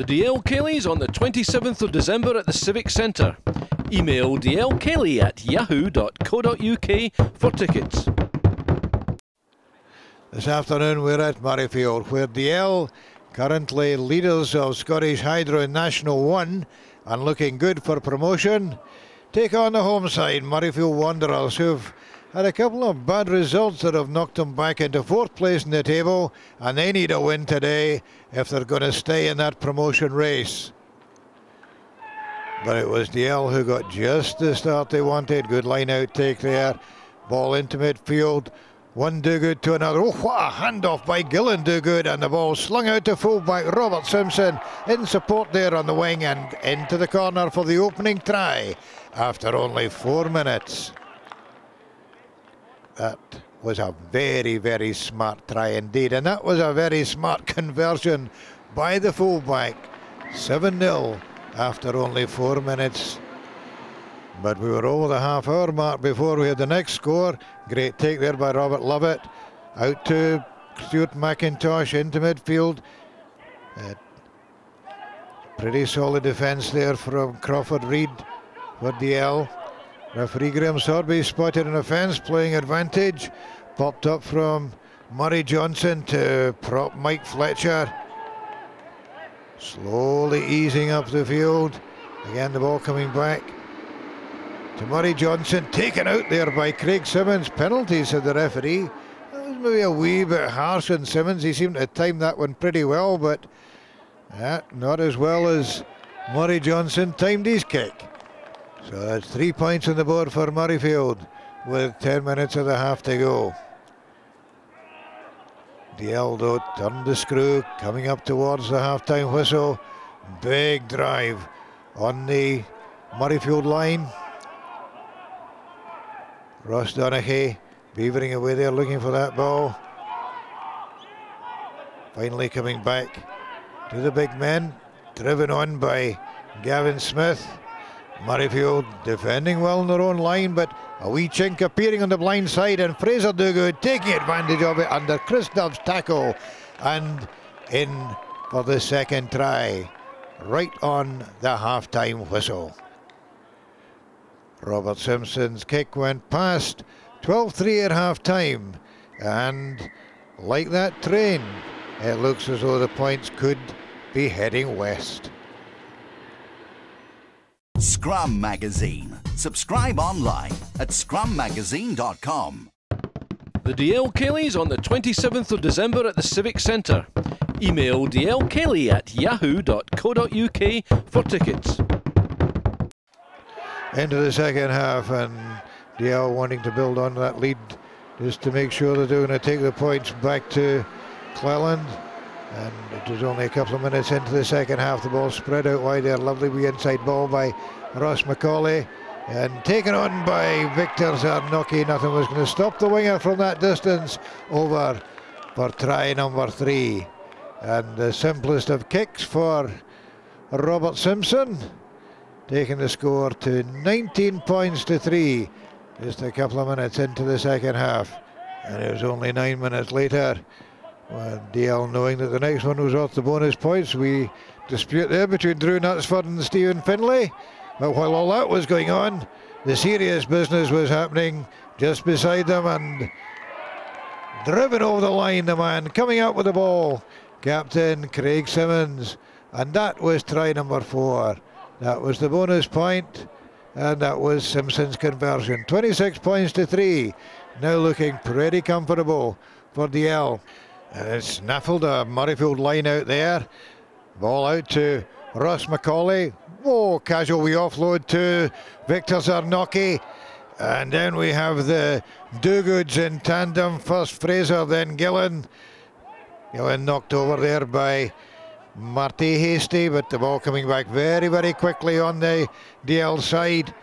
The DL Kelly's on the 27th of December at the Civic Centre. Email dlkelly@yahoo.co.uk for tickets. This afternoon we're at Murrayfield, where DL, currently leaders of Scottish Hydro National 1 and looking good for promotion, take on the home side, Murrayfield Wanderers, who've had a couple of bad results that have knocked them back into 4th place in the table, and they need a win today if they're going to stay in that promotion race. But it was DL who got just the start they wanted. Good line out take there. Ball into midfield. One Dogood to another. Oh, what a handoff by Gillen Dogood, and the ball slung out to fullback Robert Simpson in support there on the wing and into the corner for the opening try after only 4 minutes. That was a very, very smart try indeed, and that was a very smart conversion by the fullback. 7-0 after only 4 minutes. But we were over the half-hour mark before we had the next score. Great take there by Robert Lovett. Out to Stuart McIntosh into midfield. Pretty solid defence there from Crawford Reid for DL. Referee Graham Sorby spotted an offence, playing advantage. Popped up from Murray Johnson to prop Mike Fletcher. Slowly easing up the field. Again the ball coming back to Murray Johnson, taken out there by Craig Simmons. Penalty, said the referee. That was maybe a wee bit harsh on Simmons. He seemed to time that one pretty well, but not as well as Murray Johnson timed his kick. So that's 3 points on the board for Murrayfield with 10 minutes of the half to go. DL though turned the screw, coming up towards the half-time whistle. Big drive on the Murrayfield line. Ross Donaghy beavering away there, looking for that ball. Finally coming back to the big men, driven on by Gavin Smith. Murrayfield defending well in their own line, but a wee chink appearing on the blind side, and Fraser Dogood taking advantage of it under Chris Dove's tackle, and in for the second try, right on the half-time whistle. Robert Simpson's kick went past. 12-3 at half-time, and like that train, it looks as though the points could be heading west. Scrum Magazine. Subscribe online at scrummagazine.com. The DL Kelly's on the 27th of December at the Civic Centre. Email dlkelly@yahoo.co.uk for tickets. Into the second half, and DL wanting to build on that lead just to make sure that they're going to take the points back to Cleland. And it was only a couple of minutes into the second half. The ball spread out wide there. Lovely wee inside ball by Ross McCauley, and taken on by Victor Zarnocki. Nothing was going to stop the winger from that distance. Over for try number 3. And the simplest of kicks for Robert Simpson, taking the score to 19 points to 3. Just a couple of minutes into the second half. And it was only 9 minutes later, DL knowing that the next one was off the bonus points. We dispute there between Drew Knutsford and Stephen Finlay. But while all that was going on, the serious business was happening just beside them, and driven over the line, the man coming up with the ball, Captain Craig Simmons. And that was try number 4. That was the bonus point, and that was Simpson's conversion. 26 points to 3. Now looking pretty comfortable for DL. Snaffled a Murrayfield line out there. Ball out to Ross McCauley. Oh, casual wee offload to Victor Zarnocki. And then we have the Dogoods in tandem. First Fraser, then Gillen. Gillen knocked over there by Marty Hasty, but the ball coming back very, very quickly on the DL side.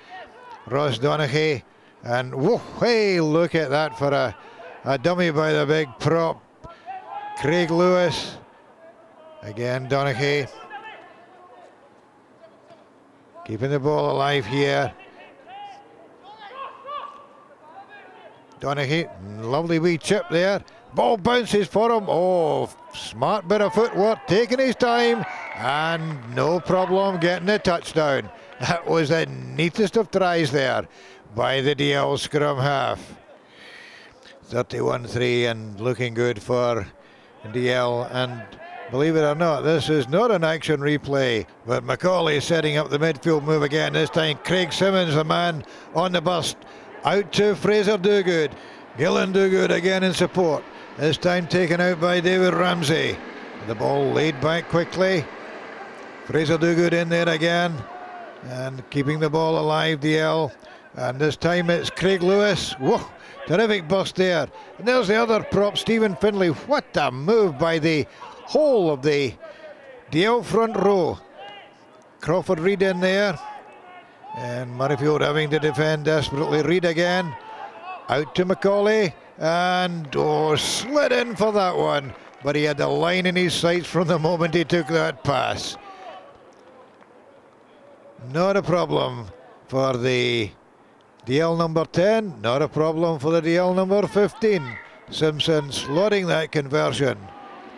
Ross Donaghy. And whoa, hey, look at that for a dummy by the big prop, Craig Lewis. Again, Donaghy keeping the ball alive here. Donaghy, lovely wee chip there. Ball bounces for him. Oh, smart bit of footwork, taking his time, and no problem getting the touchdown. That was the neatest of tries there by the DL scrum half. 31-3 and looking good for DL, and believe it or not, this is not an action replay, but Macaulay setting up the midfield move again. This time Craig Simmons, the man on the bust, out to Fraser Dogood. Gillen Dogood again in support, this time taken out by David Ramsey. The ball laid back quickly. Fraser Dogood in there again and keeping the ball alive, DL, and this time it's Craig Lewis. Whoa, terrific bust there. And there's the other prop, Stephen Findlay. What a move by the whole of the DL front row. Crawford Reid in there, and Murrayfield having to defend desperately. Reid again, out to Macaulay, and slid in for that one, but he had the line in his sights from the moment he took that pass. Not a problem for the DL number 10, not a problem for the DL number 15. Simpson slotting that conversion.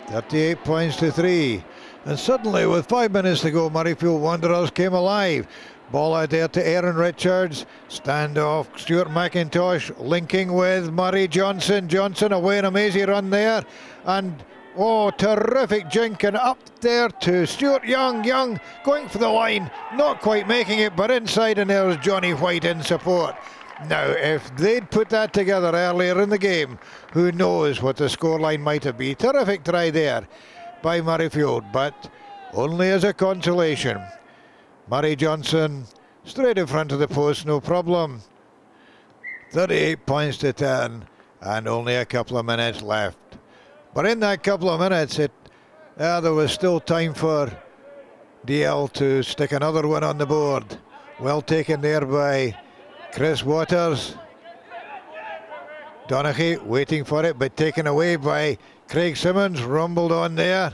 38 points to 3. And suddenly, with 5 minutes to go, Murrayfield Wanderers came alive. Ball out there to Aaron Richards. Standoff, Stuart McIntosh linking with Murray Johnson. Johnson away, an amazing run there. And terrific jink, and up there to Stuart Young. Young going for the line, not quite making it, but inside, and there's Johnny White in support. Now, if they'd put that together earlier in the game, who knows what the scoreline might have been. Terrific try there by Murrayfield, but only as a consolation. Murray Johnson straight in front of the post, no problem. 38 points to 10, and only a couple of minutes left. But in that couple of minutes, there was still time for DL to stick another one on the board. Well taken there by Chris Waters. Donaghy waiting for it, but taken away by Craig Simmons. Rumbled on there.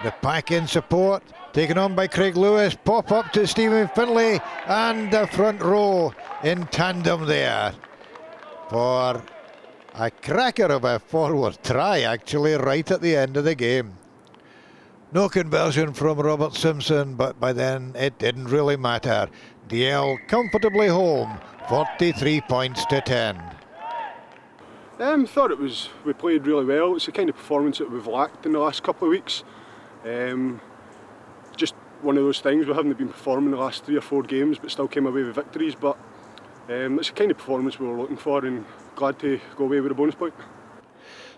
The pack in support, taken on by Craig Lewis. Pop up to Stephen Findlay, and the front row in tandem there for a cracker of a forward try, actually, right at the end of the game. No conversion from Robert Simpson, but by then it didn't really matter. DL comfortably home, 43 points to 10. Thought we played really well. It's the kind of performance that we've lacked in the last couple of weeks. Just one of those things. We haven't been performing the last 3 or 4 games, but still came away with victories. But it's the kind of performance we were looking for, and glad to go away with a bonus point.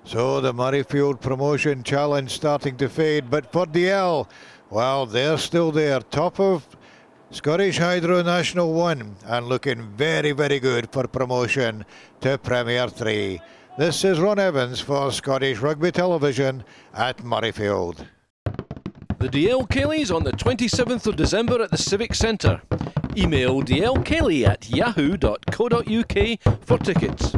So the Murrayfield promotion challenge starting to fade, but for DL, well, they're still there, top of Scottish Hydro National 1, and looking very, very good for promotion to Premier 3. This is Ron Evans for Scottish Rugby Television at Murrayfield. The DL Cayleys on the 27th of December at the Civic Centre. Email dlcayley@yahoo.co.uk for tickets.